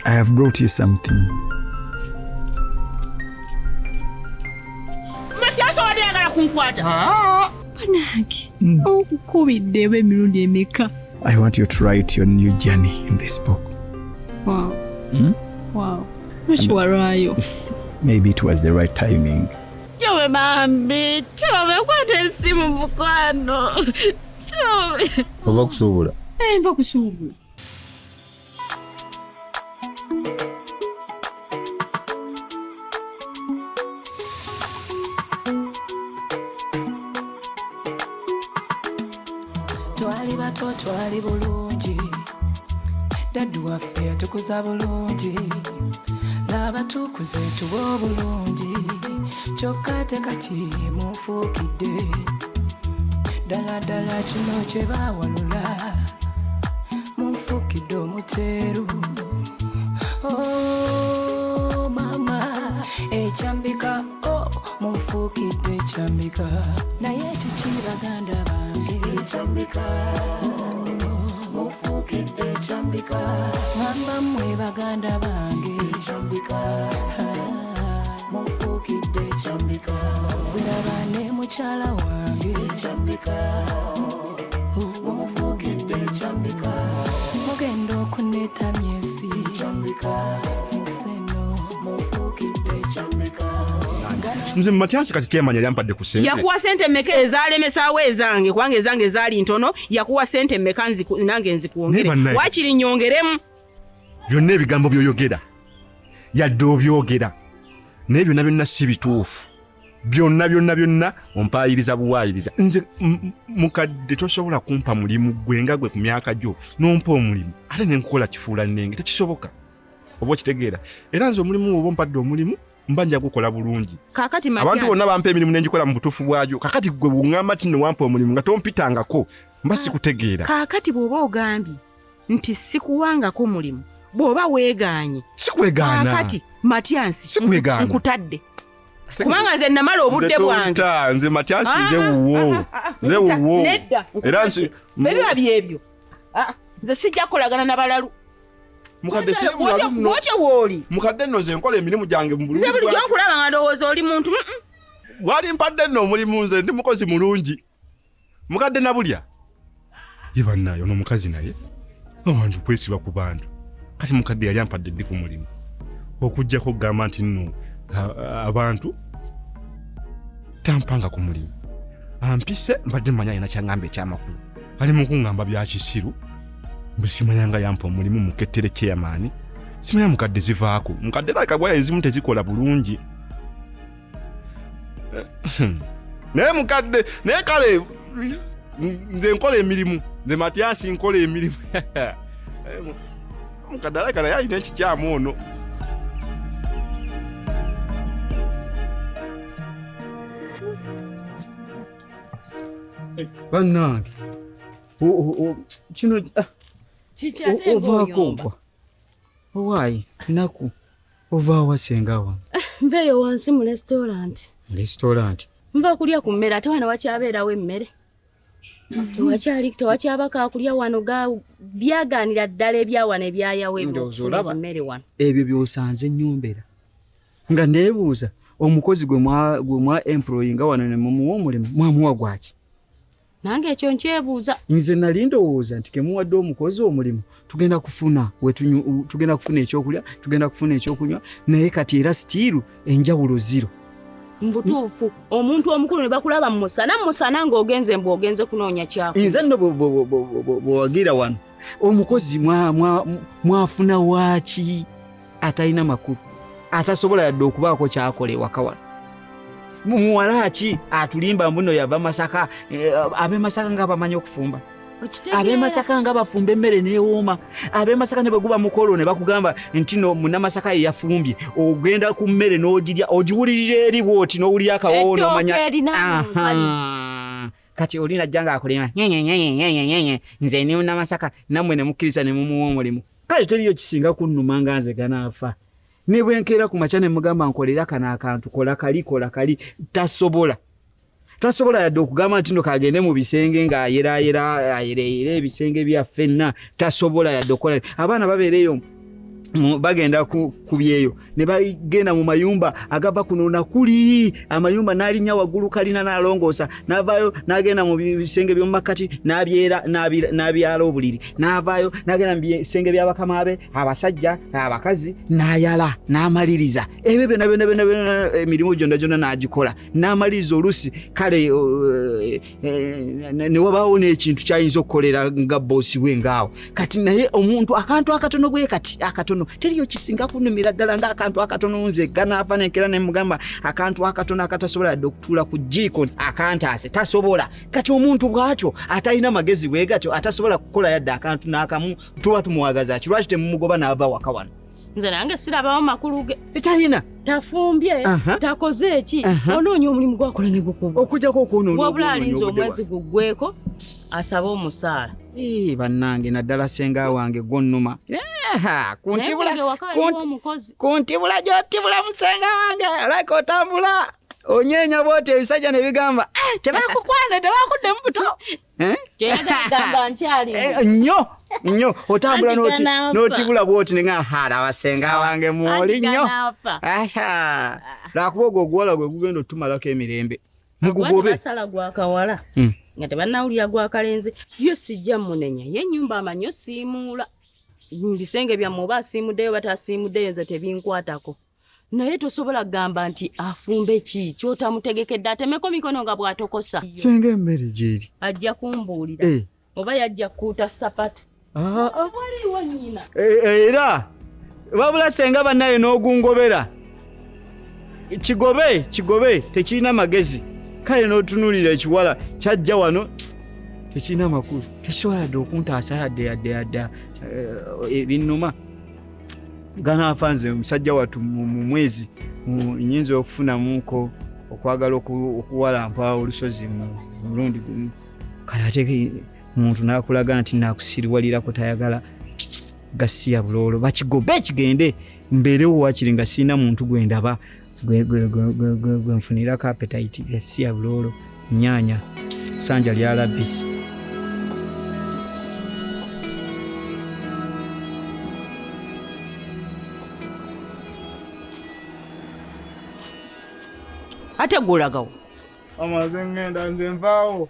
I have brought you something. Matiaso wadi agala kunkwata. Panaki. Okukubidde emirundi emeka. I want you to write your new journey in this book. Wow. Wow. Mashwarayo. Maybe it was the right timing. Chowe mambi, chowe kwate simu mukwano. Chowe. Ova kusuubula. Nva kusuubula. Twali bulungi daddu waffe atukuza bulungi laba tukuze tuba bulungi kyokka ate kati munfuukidde ddala kino kye baawalula munfuukidde omuteeru oh mama Ekyambika munfuukidde Ekyambika naye kiki baganda bange Ekyambika munfuukidde Ekyambika ngamba mmwe baganda bange Ekyambika munfuukidde Ekyambika bweraba ne mukyala wange Ekyambika munfuukidde Ekyambika mugenda okuneta myesi Ekyambika enseno munfuukidde Ekyambika. Nze Matiasi kati kemanya yampadde ku sente. Yakuwa sente mmeka ezaalemesawo ezange kubanga ezange ezaali ntono yakuwa sente mmeka nange nzikuwongere. Waakiri nnyongeremu. Byonna ebigambo by'oyogera yadde obyogera naye byonna si bituufu. Byonna ompaayiriza buwaayiriza. Nze mukadde tosobola kumpa mulimu gwenga gwe ku myaka gyo n'ompa omulimu ate ne nkukola kifuula nnenge tekisoboka. Oba okitegeera. Era nze omulimu oba mpadde omulimu mbanja gukola bulungi. Kakati Matiasi. Abantu bonna bampa emirimu nenjikola mu butuufu bwayo. Kakati gwe bungamba ati ne wampa omulimu nga tompitangako mba sikutegeera. Kakati bw'oba ogambye nti sikuwangako mulimu bw'oba weegaanye. Sikwegaana. Kakati Matiasi nkutadde. Kubanga nze namala obudde bwange. Nze Matiasi nze wuwo. Nze wuwo. Nedda. Era nsi biba byebyo. Nze sijja kolagana na balalu. Mukadde siri mulalu nno. Wote woli. Mukadde nno nze nkola emirimu gyange mu bulungi. Nze buli gyankulaba nga ndowooza oli muntu. Wali mpadde nno omulimu nze ndi mukozi mulungi. Mukadde nabulya. Iba nayo n'omukazi naye. Abantu kwesiba ku bantu. Kati mukadde yali ampadde ndi ku mulimu. Okujjako gamba nti nno abantu tampanga ku mulimu. Ampise mbadde manya ina kyangamba ekyamakulu. Ali mu kungamba bya kisiru. Busimayanga yampa omulimu mukettere chairman. Simanya mukadde zivaako. Mukadde lakabwa ezimu tezikola bulungi. Naye mukadde naye kale nze nkola emirimu. Nze Matiasi nkola emirimu. Mukadde lakala yalina ekikyamu ono. Bannange. Kino Chichi ate ngoyomba. Why? Naku. Ova wasenga wa. Nveyo wansi mu restaurant. Restaurant. Mva kulya ku mmere ate wana wakyabeerawo emmere. Tewakyabaka kulya wano ga byaganira ddala ebyawana ebyayawe emmere wano. Ebyo byosanze nyombera. Nga neebuuza omukozi gwe mwa employee nga wano ne mumuwa omulimu mwamuwa gwaki. Nange ekyo nkyebuuza. Nze nali ndowooza nti kemuwadde omukozi omulimu tugenda kufuna ekyokulya tugenda kufuna ekyokunywa naye kati era stiiru enjawulo zero. Mbutuufu omuntu omukulu ne bakulaba musana ng'ogenze mbw'ogenze kunoonya kyako. Nze nno bw'owagira wano omukozi mwafuna waaki atalina makulu atasobola yadde okubaako kyakola ewaka wano. Muwala ki atulimba mbuno yava Masaka abe Masaka nga bamanyi okufumba. Abe Masaka nga bafumba emmere neewooma. Abe Masaka ne baguba mukolo ne bakugamba nti no munna Masaka yafumbye ogenda ku mmere n'ogirya ogiwulirira eri bwoti n'owulira akawoono omanya. Kati olina jjanga akulema nze ne munna Masaka nammwe ne mukkiriza ne mumuwa omulimu. Kale teriyo kisinga kunnuma nga nze ganaafa. Ne bwenkera ku makya ne mugamba nkolera kana akantu kola kali tasobola yadde okugamba nti no kagende mu bisenge ng'ayera ebisenge byaffe nna tasobola yadde okukola. Abaana babeereyo bagenda kubyeyo ne bagenda mu mayumba agava kuno nakuli amayumba nalinya wagulu kalina nalongosa navayo nagenda mu bisenge byo makati nabyala obuliri navayo nagenda mu bisenge bya bakamabe abasajja abakazi nayala namaliriza ebebe na emirimu jonna najikola namaliriza olusi kale ne wabawo n'ekintu kyayinza okukolera nga bosi we ngaawo kati naye omuntu akantu akatono gwe kati akatono teriyo kisinga kunumira ddala nga akantu akatono nze ganaafa nenkera ne mugamba akantu akatono akatasobola okutuula ku jjiiko akantaase tasobola kati omuntu bw'atyo atalina magezi bwe gatyo atasobola kukola yadde akantu n'akamu tuba tumuwagaza ki lwaki temumugoba n'ava waka wano nze nange sirabawo makulu ge talina tafumbye takoze eki onoonya omulimu gwakola ne gukuba okujjako okwonoona wabula alinze omwezi guggweko asaba omusaala bannange naddala senga wange gonnuma kuntibula gyotibula musenga wange olaka otambula onyenya bwoti ebisajja ne bigamba tebakukwana tebakudde mubuto nnyo otambula n'otibula bwoti nengahala abasenga wange mwoli nnyo lwakuba ogwo oguwala gwe gugenda otumalako emirembe mugugobe basala gwakawala nga tebannawulira gwakalenzi yo sijja munenya ye ennyumba amanyo siimuula bisenge byammwe oba asiimuddeyo batasiimuddeyo nze tebinkwatako naye tosobola kugamba nti afumbe ki kyotamutegekedde atemeko mikono nga bw'atokosa senga emmere gyeri ajja kumbuulira oba yajja kukuuta sapatu waliwo nnyina era wabula senga bannaye n'ogungobera kigobe tekirina magezi kale n'otunuulira ekiwala kyajja wano tekirina makulu tekisobola dde okuntaasa yadde ebinnuma ganaafa nze omusajja wattu mu mwezi nyinza okufunamuko okwagala okuwalampa olusozi mu mulundi gumu kale ate omuntu n'akulaga nti naakusiriwalirako tayagala gasiya buloolo bakigobe kigende mbeerewo wakiri nga sirina muntu gwendaba gwenfunirako appetite gasiya buloolo nyaanya sanja lyalabisi ate gwolagawo amaze ngenda nze nvaawo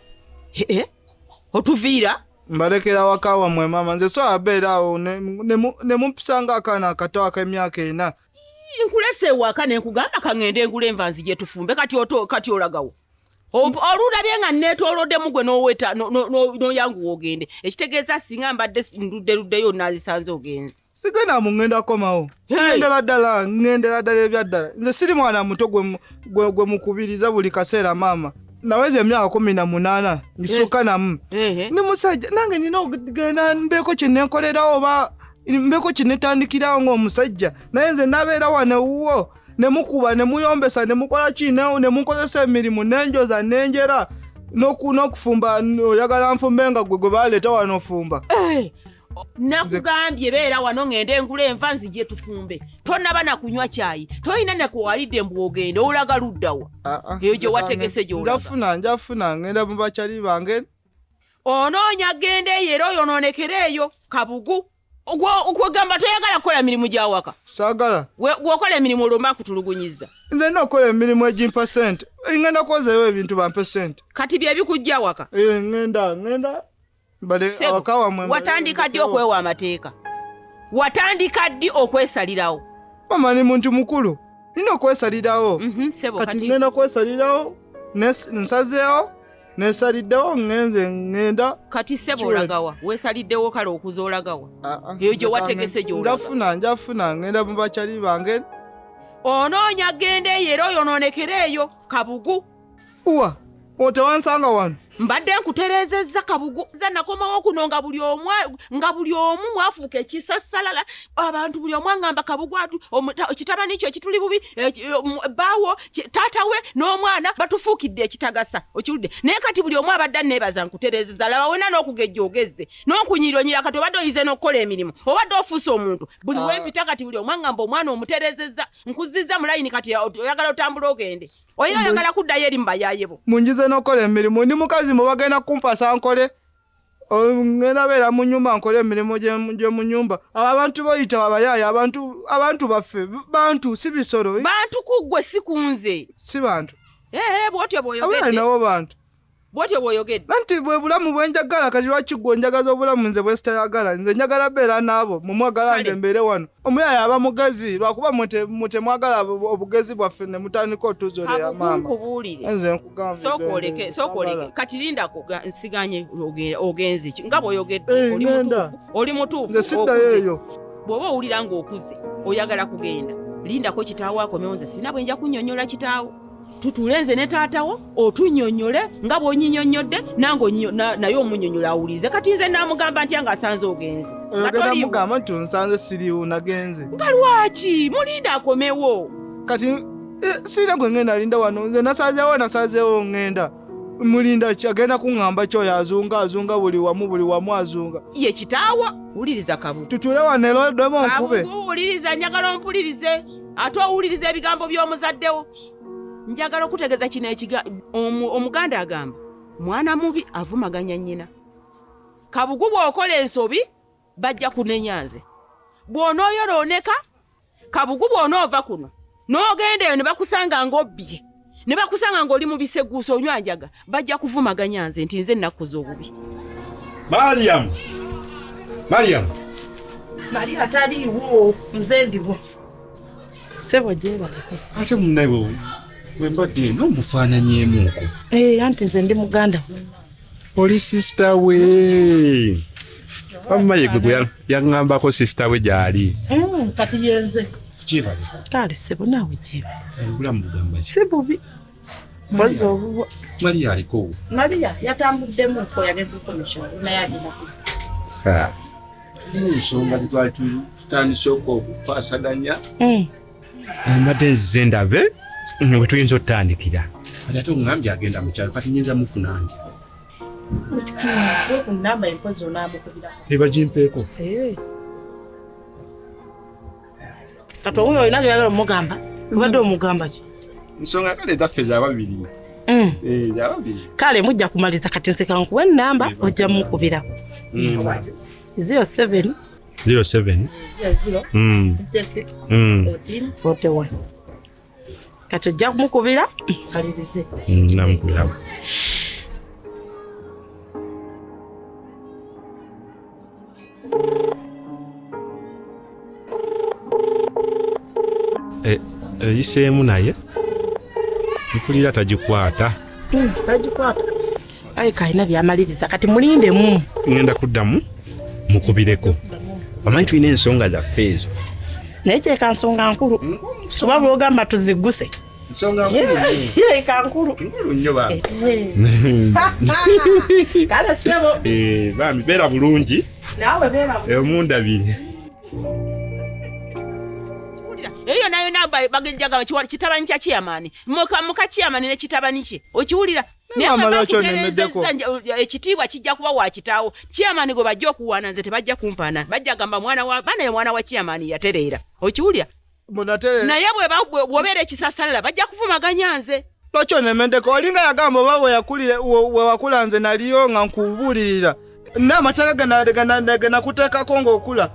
otuviira mbalekera waka wammwe mama nze so abeeraawo ne mumpisanga akaana akato ak'emyaka 4 nkulese ewaka nenkugamba kaŋŋende ngula envanzi gye tufumbe kati olagawo olulabye nga neetooloddemu gwe n'oweta n'oyanguwa ogende ekitegeeza singa mbadde nduddeluddeyo nazisanze ogenzi sigenda mu ŋŋenda komawo ŋŋendera ddala ebyaddala nze siri mwana muto gwe mukubiriza buli kaseera maama naweza emyaka 18 ngisuuka namu ndi musajja nange nina okugenda mbeeko kye nenkolerawo oba mbeeko kye netandikirawo ng'omusajja naye nze nabeera wanewuwo ne mukuba ne muyombesa ne mukola kinewo ne mukozesa emirimu nenjoza nenjera n'okufumba oyagala nfumbe nga gwe baleeta wano ofumba nakugambye beera wano ngende ngula envanzi gye tufumbe tonnaba nakunywa kyayi toyina nakuwalidde mbu ogende olaga luddawa eyo gye wategese gy'olaga njafuna ngenda mu bakyali bange onoonya gende eyo era oyonoonekera eyo kabugu okwegamba toyagala kukola mirimu gya waka saagala bw'okola emirimu olwomba kutulugunyiza nze nnaokola emirimu egimpa sente ngenda kwozayo ebintu bampe sente kati bye bikujja waka ngenda watandika ddi okwewa amateeka watandika ddi okwesalirawo mama ni muntu mukulu nina okwesalirawo kati ngenda kwesalirawo nsazeewo nesaliddewo ngenze ngenda kati sebo olagawa weesaliddewo kale okuza olagawa eyo gye wategese gy'olaga njafuna ngenda mu bakyali bange onoonya gende eyo era oyonoonekera eyo kabugu uwa otewansanga wano mbadde nkutereezezza kabugu za nakomawo kuno nga buli omu mwafuuka ekisassalala abantu buli omu angamba kabugu kitabani kyo ekituli bubi baawo taata we n'omwana batufuukidde ekitagasa okiwulidde naye kati buli omu abadde neebaza nkutereezezza laba wena n'okugejja ogezze n'okunyiironyira kati obadde oyize n'okukola emirimu obadde ofuuse omuntu buli wempita kati buli omu angamba omwana omutereezezza nkuzizza mu layini kati oyagala otambula ogende oyina oyagala kuddayo eri mu bayaaye bo munjize n'okola emirimu ndi mukazi mubagenda kumpasa nkole ngenda beera mu nyumba nkole emirimu gye mu nyumba. Abantu bayita abayaaya, abantu baffe, bantu si bisolo. Bantu kuggwe si kunze. Si bantu. Bwotyo bw'oyogedde. Abaana nabo bantu. Bwotyo bw'oyogedde. Nanti bwe bulamu bwe njagala kati lwaki ggwe njagaza obulamu nze bwe sitayagala. Nze njagala beera naabo mumwagala nze mbeere wano. Omuyaaya aba mugezi lwakuba mutemwagala obugezi bwaffe ne mutandika otuzolera maama. Nkubuulire. Nze nkugamba. Sookoleke. Kati linda nsiganye ogenze nga bw'oyogedde oli mutuufu. Nze siddayo eyo. Bw'oba owulira ng'okuze oyagala kugenda lindako kitaawo akomewo nze sina bwe nja kunnyonnyola kitaawo. Tutuule nze ne taatawo otunnyonnyole nga bw'onyinyonnyodde nange naye omunnyonnyola awulirize. Kati nze naamugamba ntya ng'asanze ogenze. Mugamba nti onsanze siriiwo nagenze. Nga lwaki mulinda akomewo. Kati sirina gwe ngenda alinda wano nze nasazeewo ngenda. Mulinda ki agenda kuŋŋamba kyoyo azunga buli wamu azunga. Ye kitaawo wuliriza Kabugu. Tutuule wano erodemo nkube. Kabugu wuliriza njagala ompulirize ate owuliriza ebigambo by'omuzaddewo. Njagala okutegeeza kino omuganda agamba mwana mubi avumaganya nnyina. Kabugu bw'okola ensobi bajja kunenya nze. Bw'onooyonooneka Kabugu bw'onoova kuno n'ogenda eyo ne bakusanga ng'obbye ne bakusanga ng'oli mu biseguuso onywa njaga bajja kuvumaganya nze nti nze nnakuza obubi. Mariam Maria taliiwo nze ndiwo. Sebo jeeba. Ate munnawe wembadde n'omufaananyeemuuko. Anti nze ndi muganda. Oli sister we. Mama yegwe yaŋŋambako sister we gy'ali. Kati yenze. Kibaze. Kale sebo naawe jeeba. Obulamu bugamba ki? Si bubi. Mpozi obuwa. Maria aliko. Maria yatambuddemu ko yagezeko mukyalo naye agenda ku. Ensonga zitwali tutandise okupaasaganya. Mbadde nzize ndabe we tuyinza otutandikira. Ate oŋŋambye agenda mu kyalo kati nyinza mufuna nti. Gwe ku nnamba empozi onaamukubirako. Ebagimpeeko. Kati omuyo olina gy'oyagala omugamba obadde omugamba ki? Ensonga kale ezaffe z'ababiri. Z'ababiri. Kale mujja kumaliza kati nze kankuwa ennamba ojja mukubirako. 07 07 56 14 41. Kati ojja kumukubira kalirize. Namukubirako. Yiseemu naye mpulira tagikwata. Tagikwata. Ayi kayina byamaliriza kati mulindemu. Ngenda kuddamu mukubireko. Omanyi tulina ensonga zaffe ezo. Naye kyeka nsonga nkulu. Soba bulogamba tuziguse. Nsonga nkulu. Kankulu. Nkulu nnyo ba. Kale sebo. Bambi beera bulungi. Naawe beera. Omundabire. Eyo nayo bagenjaga kitabani kya Chairman. Muka Chairman ne kitabani kye. Okiwulira? Ekitiibwa kijja kuba wa kitaawo. Chairman gwe bajja okuwaana nze tebajja kumpana. Bajja gamba mwana wa Chairman yatereera. Okiwulira? Naye bw'obeera ekisasalala bajja kuvumaganya nze. Lwaki onemendeko olinga yagamba oba we wakula nze naliyo nga nkubuulirira. N'amateeka gana kuteekako ng'okula.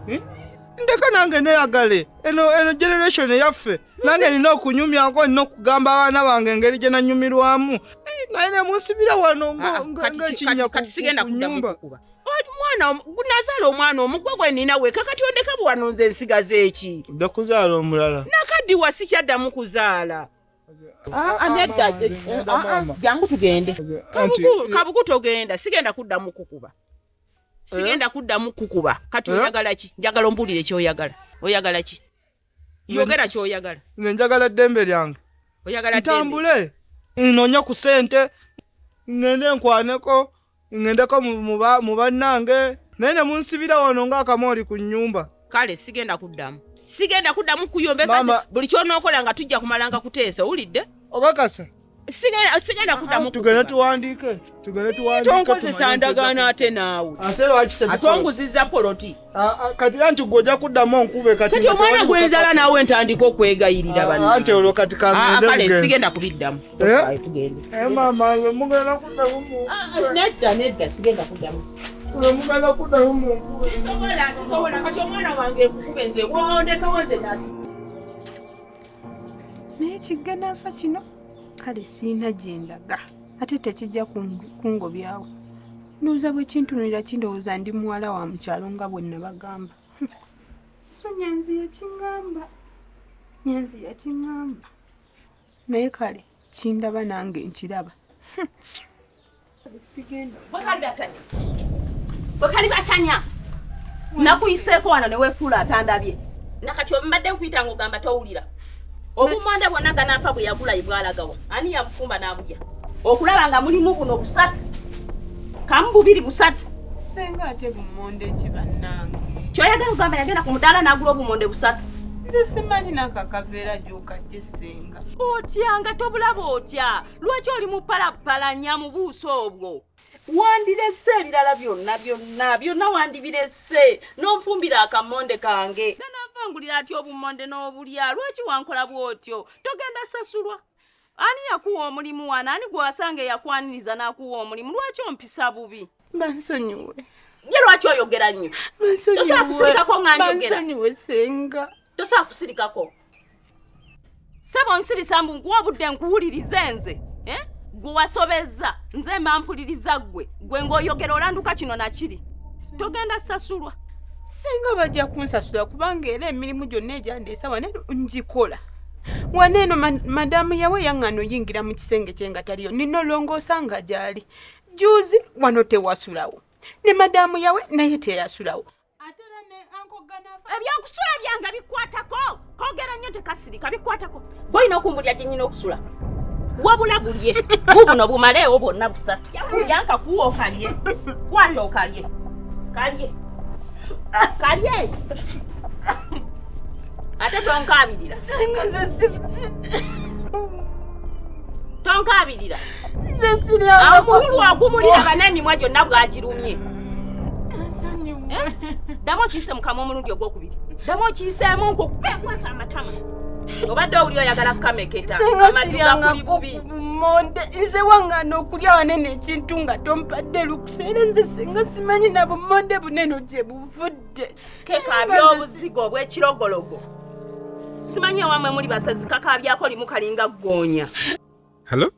Ndeka nange neyagale eno generation yaffe nange nina okunyumyako nina okugamba abaana bange engeri gye nanyumirwamu naye ne munsibira wano ng'ekinnya ku nyumba. Mwana nazaala omwana omugwe gwe nina weka kati ondeka wano nze nsigaze eki? Nda kuzaala omulala. Nakaddi wasikyaddamu kuzaala. Jangu tugende. Kabugu togenda sigenda kuddamu kukuba. Sigenda kuddamu kukuba. Kati oyagala ki? Njagala ombulire ky'oyagala. Oyagala ki? Yogera ky'oyagala. Nze njagala ddembe lyange. Oyagala ddembe. Ntambule. Nnonya ku ssente. Ngende nkwaneko. Ngendeko mu bannange. Naye ne munsibira wano ng'akamooli ku nnyumba. Kale sigenda kuddamu. Sigenda kuddamu kuyombesa buli ky'onookola nga tujja kumalanga kuteesa. Owulidde? Obakasa. Sigenda kuddamu. Tugende tuwandiike. Tonkozesa ndagaano ate naawe. Ate onguziza poloti. Kati anti gw'ojja kuddamu onkube kati. Kati omwana gwenzala naawe ntandika okwegayirira banna. Anti olwo kati kangende bugenzi. Kale sigenda kubiddamu. Tugende. Maama mugenda kuddamu. Nedda sigenda kuddamu. Mugala kudayo mungu. Sisobola kati omwana wange nkukube nze wondekawo nze nasi. Naye kiggana afa kino kale siina gye ndaga ate tekijja kungobyawo. Ndowooza bwe kintunulira kindowooza ndi muwala wa mukyalo nga bwe nabagamba. So Nyanzi yakingamba. Naye kale kindaba nange nkiraba. Sigenda. Bwekali batanya. Nakuyiseeko wano ne weefuula atandabye. Nakati obambadde nkuyita ng'ogamba towulira. Obumonde bwonna ganaafa bwe yagula ibwalagawa. Ani yabufumba n'abulya. Okulaba nga mulimu buno busatu. Kamu bubiri busatu. Senga ate bumonde ki bannange. Kyoyagala ogamba yagenda ku mudaala n'agula obumonde busatu. Nze simanyi n'akakaveera gy'okajje Senga. Otyanga tobulaba otya. Lwaki oli mupalapalanya mu buuso obwo? Wandirese ebirala byonna wandibirese n'onfumbira akamonde kange. Ganavangulira ati obumonde n'obulya. Lwaki wankola bw'otyo? Togenda sasulwa. Ani yakuwa omulimu wana? Ani gwasanga yakwaniriza n'akuwa omulimu? Lwaki ompisa bubi? Bansonyiwe. Ye lwaki oyogera nnyo? Tosobola kusirikako nga njogera. Bansonyiwe Senga. Tosobola kusirikako. Sebo nsirisa mbu nkuwa budde nkuwulirize nze. Gwe wasobezza nze mampuliriza gwe ng'oyogera olanduka kino nakiri. Togenda sasulwa. Senga bajja kunsasula kubanga era emirimu gyonna egyandeesa waneno ngikola. Waneno madamu yawe yaŋŋana oyingira mu kisenge kye nga taliyo nina olongoosa nga gy'ali. Juzi wano tewasulawo. Ne madamu yawe naye teyasulawo. Ate era ne Uncle Ganafa ebyokusula byange bikwatako. Koogera nnyo tekasirika bikwatako. Boyina okumbulya gye nnyina okusula. Wabula bulye. Bubuno bumaleewo bwonna busatu. Yanka kuwa okalye. Kwata okalye. Kalye. Ate tonkabirira. Senga Tonkabirira. nze sirya Amulu wagumulira banamimwa gyonna bwagirumye. Damo kiyise mukama omulundi ogwokubiri. Damo kiyiseemu nkukwasa amatama. Obadde owuli oyagala kukameketa. Amaduga kuli bubi. Monde nze waŋŋana okulya wanene ekintu nga tompadde lukuseera nze Senga simanyi na bumonde bunene gye buvudde. Kekaabya obuzigo obw'ekirogologo. Simanyi ewamwe muli basazi kakaabyako limu kalinga ggoonya. Hello?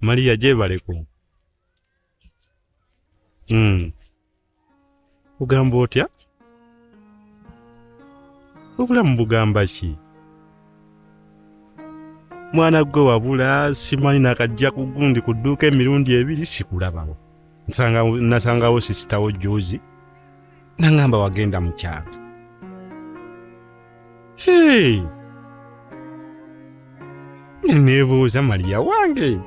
Maria jebaleko. Ugamba otya? Obulamu bugamba ki? Mwana gwe wabula simanyi nakajja ku gundi ku dduuka emirundi ebiri sikulabawo. Nasangawo sisitawo Jozi. Nangamba wagenda mu kyalo. Hey! Nebuuza Maria wange.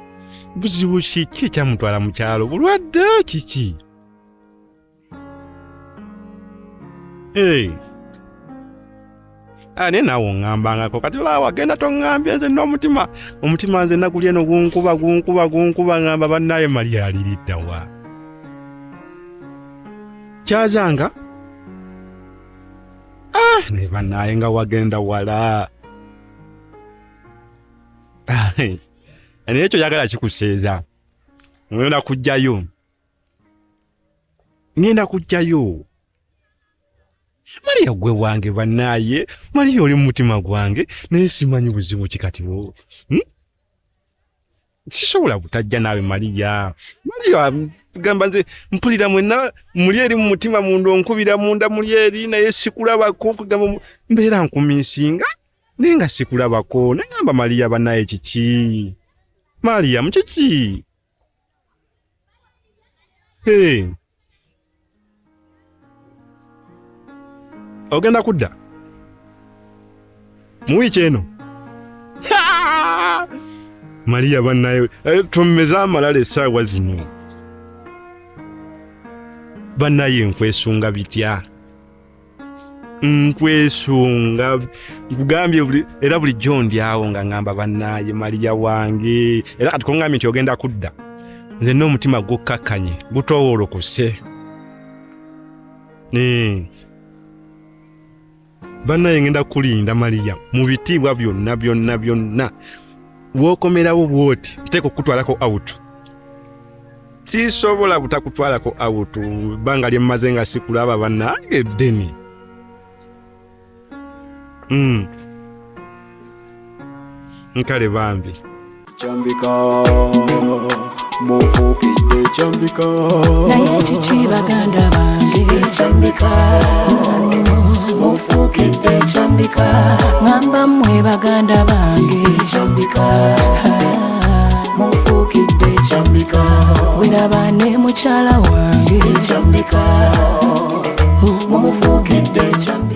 Buzibu ki kyamutwala mu kyalo? Bulwadde kiki? Hey! Ane nawo ngambangako kati la wagenda tongambye nze n'omutima. Omutima nze nakulye no gunkuba ngamba bannaye Maria alirita wa. Kyazanga? Ne bannaye nga wagenda wala. Ane ekyo yagala kikuseeza. Ngenda kujjayo. Maria gwe wange bannaye, Maria oli mumutima gwange, naye simanyi buzibu kikati wo. Sisobola butajja nawe Maria. Maria gamba nze mpulira mwenna muli eri mu mutima munda onkubira munda muli eri naye sikulabako kugamba mbeera nkuminsinga naye nga sikulabako. Nagamba Maria bannaye kiki? Maria mukiki? Hey. Ogenda kudda? Mu wiki eno? Maria bannaye tummeza amalala essaawa zino. Bannaye nkwesunga bitya? Nkwesunga kugambye era bulijjo ndyawo nga ngamba bannaye Maria wange. Era kati kongambye nti ogenda kudda. Nze n'omutima gukkakanye gutowolokose. Bannaye ngenda kulinda Maria mu bitibwa byonna. Wokomerawo bwoti teeko kutwalako out. sisobola butakutwalako awutu banga lyemmaze nga sikulaba bannange ddeni. Nkale bambi Ekyambika mufukidde Ekyambika naye kiki baganda bange Ekyambika mufukidde Ekyambika ngamba mmwe baganda bange Ekyambika mufukidde Ekyambika wiraba ne mukyala wange Ekyambika mufukidde Ekyambika